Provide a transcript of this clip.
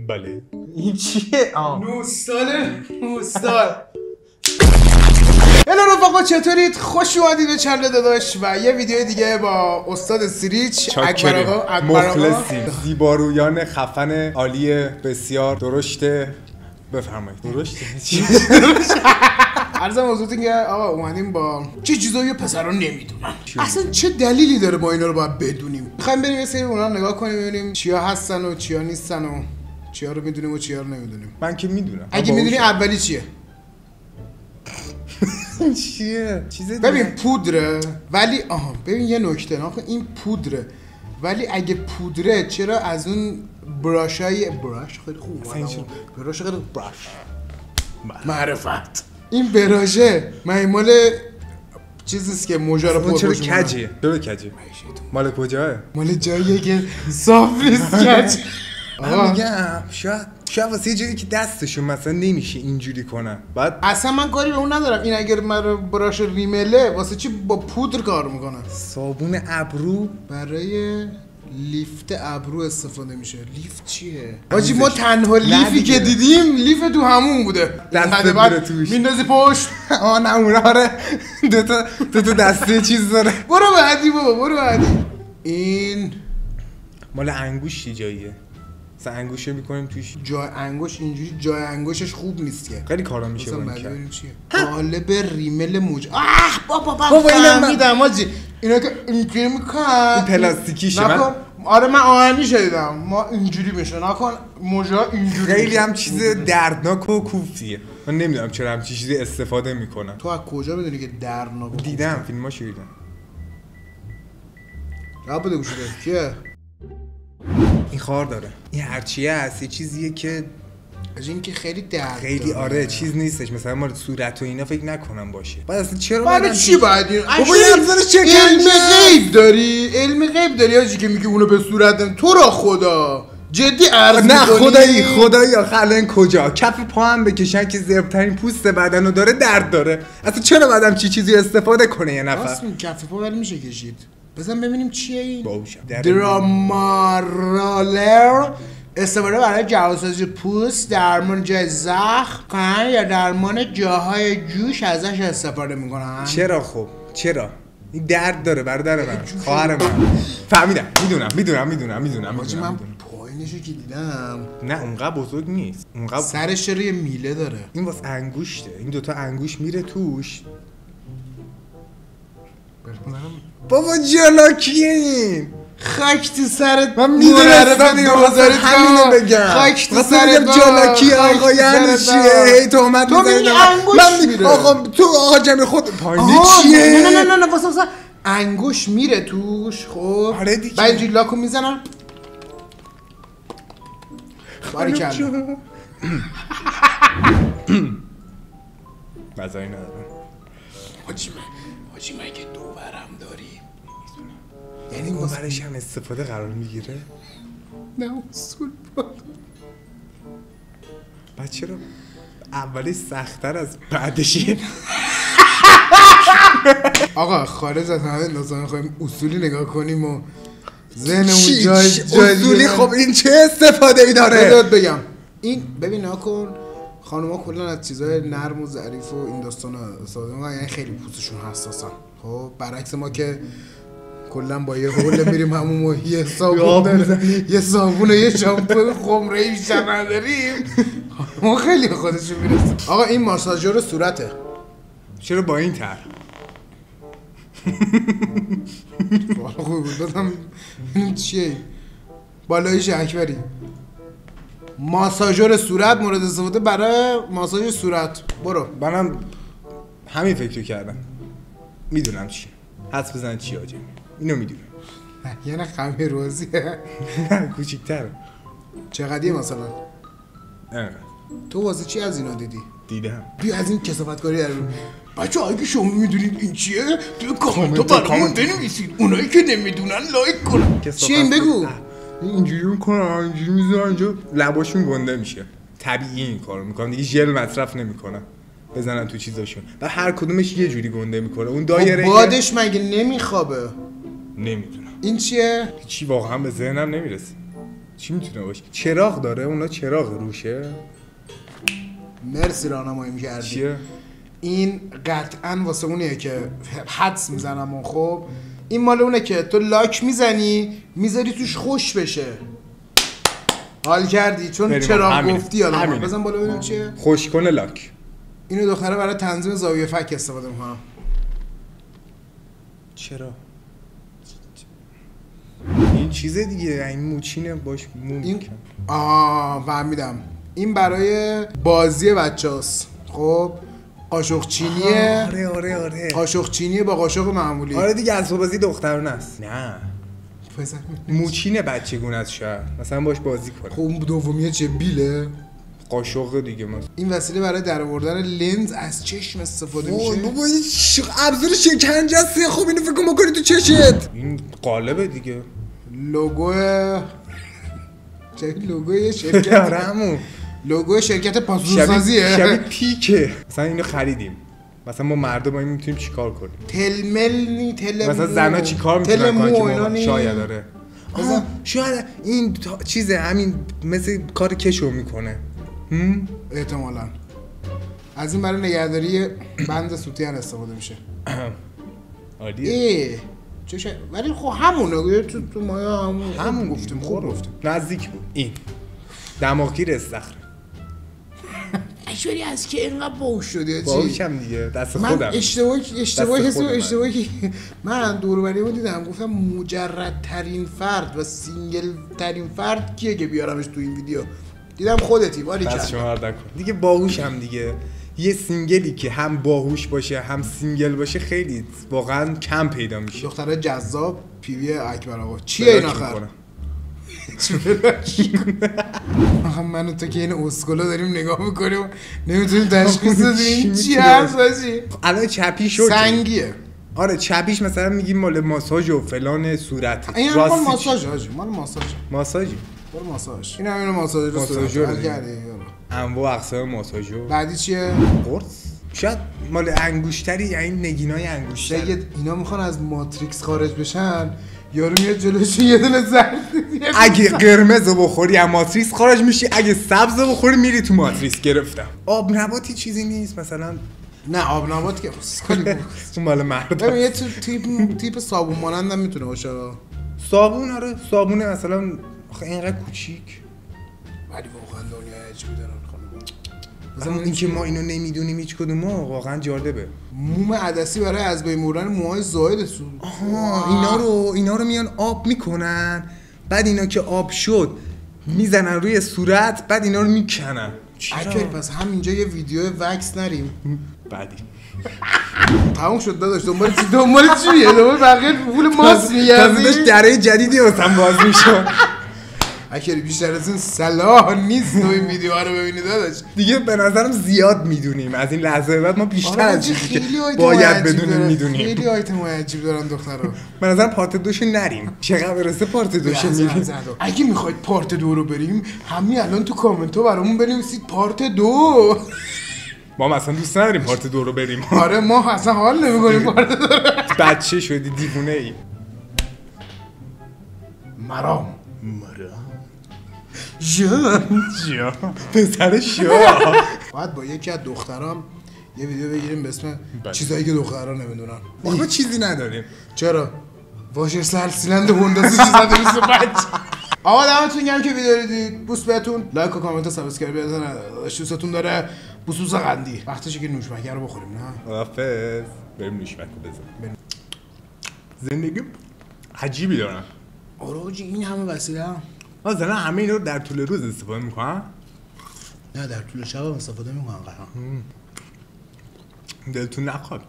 بله. این چیه؟ نوستال هلو رفقا، چطورید؟ خوش اومدید به چنل داداش و یه ویدیو دیگه با استاد سیریچ اکبر آقا. مخلصیم، زیبارویان خفن عالی بسیار درشته. بفرمایید. درشته چی؟ عرضم حضورتون که آقا اومدیم با چه چیزایی پسرا نمیدونن، اصلا چه دلیلی داره با اینا رو باید بدونیم. میخوایم بریم یه سری اونا رو نگاه کنیم ببینیم چیا هستن و چیا نیستن و چیا رو میدونیم و چیا رو نمیدونیم. من که میدونم. اگه میدونی اولی چیه؟ چیه؟ چیز ببین پودره، ولی ببین یه نکته ناخه، این پودره ولی اگه پودره چرا از اون براشای براش خیلی خوب براش خیلی براش معرفت این براشه مال چیزیست که موجا رو پر چرا بشونه. کجیه؟ چرا کجیه؟ مال کجاه؟ مال جاییه که صاف نیست کج. من میگم شاید واسه یه جایی که دستشون مثلا نمیشه اینجوری کنن. بعد اصلا من کاری به اون ندارم، این اگر من براش ریمله واسه چی با پودر کار میکنن؟ صابون ابرو برای لیفت ابرو استفاده میشه. لیفت چیه؟ آجی ما تنها لیفی که دیدیم لیف تو همون بوده. دست بره توش میندازی پشت. نه اون آره دو تا دسته چیز داره. برو بعدی بابا، برو بعدی. این مال انگوش چی جاییه؟ مثلا انگوشه میکنیم توش. جای انگوش اینجوری جای انگوشش خوب نیست که. خیلی کارا میشه با این کرد. قالب ریمل موج. بابا اینم میدم آجی. اینا که اینجوری میکنن. این پلاستیکیشه. من آره من آهنی شدیدم. ما اینجوری میشه نکن موجا اینجوری. خیلی هم چیز دردناک و کوفتیه. من نمیدونم چرا همچین چیزی استفاده میکنن. تو از کجا بدونی که دردناک؟ دیدم فیلماشو دیدم. جواب بده گوشیده. چیه؟ این خار داره. این هرچیه هست یه چیزیه که از این که خیلی درد خیلی آره چیز نیستش، مثلا ما صورت و اینا فکر نکنم باشه. بعد اصلا چرا بعد چی باید این بابا این علم غیب داری؟ علم غیب داری آجی که میگه اونو به صورت تو را خدا جدی عرض نه میکنی؟ خدایی آخه الان کجا کف پا هم بکشن که زبرترین پوست بدنو داره درد داره. اصلا چرا بعدم چیزی استفاده کنه یه نفر؟ راست کف پا ولی میشه کشید. بزن ببینیم چیه این؟ درامارالر استفاده برای جواسازی پوست، درمان جای زخم یا درمان جاهای جوش ازش استفاده میکنن. چرا خب چرا این درد داره برادر من، خواهر من. فهمیدم. میدونم حاجی من پایینشو که دیدم نه اونقدر بزرگ نیست. اونقدر سرش چرا یه میله داره. این واسه انگوشته. این دوتا انگوش میره توش. بابا جلاکیه این. خاک تو سرت. من میدونستم همینو بگم. خاک تو سرت جلاکی آقا یعنی چیه؟ هی تهمت میزنی. من آقا تو آقا جمعی خود پایینی چیه؟ نه واسه انگوش میره توش. خب آره دیگه. بعد اینجوری لاکو میزنن. باریکلا. مزایی ندارم. حاجی من که دوبرم داری یعنی اون برش هم استفاده قرار میگیره؟ نه اصول بود. بعد چرا اولی سخت‌تر از بعدشه؟ آقا خارج از همه نظام خواهیم اصولی نگاه کنیم و ذهنمون جای اصولی. خب این چه استفاده ای داره؟ بذارت بگم. این ببین نکن خانوما کلا از چیزای نرم و ظریف و این داستانا استفاده میکنن، یعنی خیلی پوستشون حساسن. خب برعکس ما که کلا با یه هول میریم همون و یه صابون و یه شامپو خمره‌ای بیشتر نداریم. ما خیلی خودشون میرسیم. آقا این ماساژور صورته. چرا با این طرح؟ خوب بود. دادم ببینیم چیه بالایش اکبری. ماساژور صورت مورد استفاده برای ماساژ صورت. برو. منم همین فکرو کردم. میدونم چی. حدس بزن چی آجه. اینو میدونم. یعنی خمه روزیه. نه کوچیک‌تره. چقدیه مثلا؟ تو واسه چی از اینا دیدم. بیا از این کثافتکاری در بچه هایی که شما میدونید این چیه توی کامنت ها برامون بنویسید. اونایی که نمیدونن لایک کنن. چیه این بگو؟ اینجوری میکنن اینجوری میذارن اینجا لباشون گنده میشه. طبیعی این کارو میکنن دیگه، ژل مصرف نمیکنن بزنن تو چیزاشون و هر کدومش یه جوری گنده میکنه. اون دایره بادش مگه نمیخوابه؟ نمیدونم این چیه؟ چی واقعا به ذهنم نمیرسه. چی میتونه باشه؟ چراغ داره؟ اونا چراغ روشه؟ مرسی راهنمایی می‌کردی. چیه؟ این قطعاً واسه اونیه که حدس میزنم اون. خب این مال اونه که تو لاک میزنی میذاری توش خوش بشه. حال کردی چون چراغ گفتی یادم بزن بالا ببینم چیه. خوش کنه لاک. اینو دختره برای تنظیم زاویه فک استفاده میکنم. چرا؟ این چیزه دیگه، این موچینه باش این فهمیدم. این برای بازی بچه‌هاست. خب قاشق چینیه. آره قاشق چینیه با قاشق معمولی. آره دیگه اسباب بازی دخترانه است. نه موچین بچگونه است شاید مثلا باش بازی کنه. خب اون دومیه چه بیله؟ قاشق دیگه مثلا. این وسیله برای درآوردن لنز از چشم استفاده میشه. بابا این ابزار شکنجه است. خب اینو فکر کنم بکنی تو چشت. این قالبه دیگه. لوگو چه لوگوی شرکت همون لوگو شرکت پاسورسازیه. شبیه پیکه. مثلا اینو خریدیم. مثلا ما مردا با این میتونیم چیکار کنیم؟ تلمل مثلا زنا چیکار میتونن کنن که شاید داره. شاید این چیزه همین مثل کار کشو میکنه. احتمالاً از این برای نگهداری بند سوتین استفاده میشه. عالیه. چه ولی خب همونه تو ما همون گفتیم. خوب گفتیم. نزدیک بود. این دماغگیر استخر. اشوری از که اینقدر باهوش شدی. باهوشم دیگه دست خودم. من اشتباهی من دور و بریمو دیدم گفتم مجردترین فرد و سینگل ترین فرد کیه که بیارمش تو این ویدیو. دیدم خودتی. ولی بس شما نکن دیگه. باهوشم دیگه. یه سینگلی که هم باهوش باشه هم سینگل باشه خیلی واقعا کم پیدا میشه. دختره جذاب پیوی اکبر آقا چیه این آخر؟ آخه من و تو که این اسکولا داریم نگاه میکنیم نمیتونیم تشخیص بدیم چی هست باشی. الان چپی شد سنگیه. آره چپیش مثلا میگیم مال ماساژ و فلان صورت. این مال ماساژ حاجی. مال ماساژی. برو ماساژ. این همین ماساژ رو صورت کردی. انواع اقسام ماساژ. بعدی چیه؟ قرص. شاید مال انگشتری، یعنی نگینای انگشتر. شاید اینا میخوان از ماتریکس خارج بشن. یارو میاد جلوش یه دونه زرد. اگه قرمز بخوری از ماتریکس خارج میشی، اگه سبز بخوری میری تو ماتریکس. گرفتم. آب نباتی چیزی نیست مثلا. نه آب نبات که اون مال مرد. ببین یه تیپ صابون مانند هم میتونه باشه. صابون آره صابونه مثلا آخه اینقدر کوچیک. ولی واقعا دنیا عجیبی دارن خانم. مثلا اینکه ما اینو نمیدونیم هیچ کدوم واقعا جالبه. موم عدسی برای از بین بردن موهای زائد سو. اینا رو میان آب میکنن. بعد اینا که آب شد میزنن روی صورت. بعد اینا رو میکنن. چرا؟ پس همینجا یه ویدیو وکس نریم. بعدی تموم شد داداش. دنبال چیه؟ دنبال بقیه پول ماست میگردی. داشت دره جدیدی واسم باز میشد. اکری بیشتر از این صلاح نیست تو این ویدیوها رو ببینید داداش. دیگه به نظرم زیاد میدونیم. از این لحظه بعد ما بیشتر از چیزی که باید بدونیم میدونیم. خیلی آیتم عجیب دارن دخترها. به نظرم پارت 2 نریم. چقدر برسه پارت 2 میریم. اگه میخواید پارت 2 رو بریم همین الان تو کامنت ها برامون بنویسید پارت 2. ما مثلا دوست نداریم پارت 2 رو بریم. آره ما اصلا حال نمی‌کنیم پارت 2. بچه شدی دیوونه ای. مرام جا پسر شو. باید با یکی از دخترام یه ویدیو بگیریم به اسم چیزایی که دخترها نمیدونن. ما چیزی نداریم. چرا؟ واشر سلسیلند هونداسی 625. آقا دمتون گرم که ویدیو رو دیدید. بوس بهتون. لایک و کامنت و سابسکرایب بزنید. دوستتون داره. بوسوس قندی. وقتشه که نوشمکه رو بخوریم نه؟ خدافظ. بریم نوشمکه بزنیم. زندگی عجیبی دارن. آره حاجی این همه وسیله مثلا همه اینا رو در طول روز استفاده میکنن؟ نه در طول شب هم استفاده میکنن. دلتون نخواد.